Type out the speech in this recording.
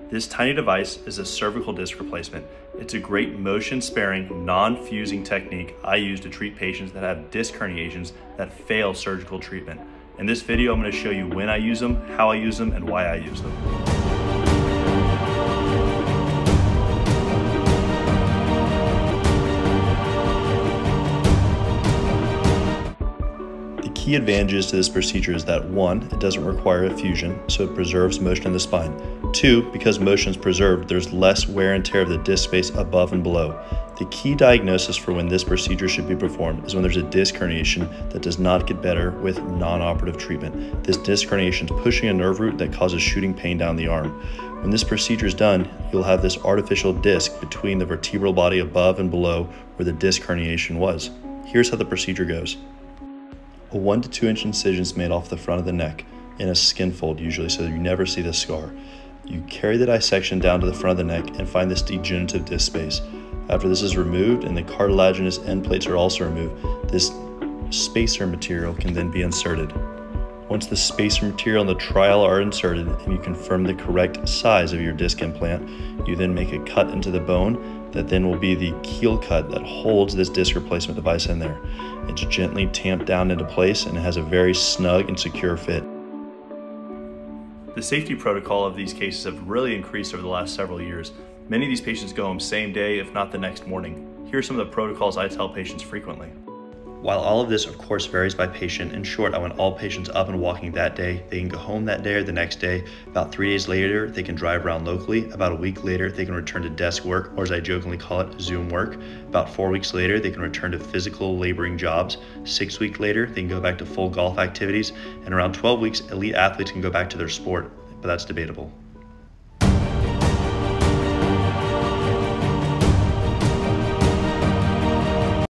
This tiny device is a cervical disc replacement. It's a great motion-sparing, non-fusing technique I use to treat patients that have disc herniations that fail surgical treatment. In this video, I'm going to show you when I use them, how I use them, and why I use them. Key advantages to this procedure is that 1, it doesn't require a fusion, so it preserves motion in the spine. 2, because motion is preserved, there's less wear and tear of the disc space above and below. The key diagnosis for when this procedure should be performed is when there's a disc herniation that does not get better with non-operative treatment. This disc herniation is pushing a nerve root that causes shooting pain down the arm. When this procedure is done, you'll have this artificial disc between the vertebral body above and below where the disc herniation was. Here's how the procedure goes. A 1 to 2 inch incision is made off the front of the neck in a skin fold usually, so that you never see the scar. You carry the dissection down to the front of the neck and find this degenerative disc space. After this is removed and the cartilaginous end plates are also removed, this spacer material can then be inserted. Once the spacer material and the trial are inserted and you confirm the correct size of your disc implant, you then make a cut into the bone that then will be the keel cut that holds this disc replacement device in there. It's gently tamped down into place and it has a very snug and secure fit. The safety protocol of these cases have really increased over the last several years. Many of these patients go home same day, if not the next morning. Here are some of the protocols I tell patients frequently. While all of this, of course, varies by patient, in short, I want all patients up and walking that day. They can go home that day or the next day. About 3 days later, they can drive around locally. About a week later, they can return to desk work, or as I jokingly call it, Zoom work. About 4 weeks later, they can return to physical laboring jobs. 6 weeks later, they can go back to full golf activities. And around 12 weeks, elite athletes can go back to their sport, but that's debatable.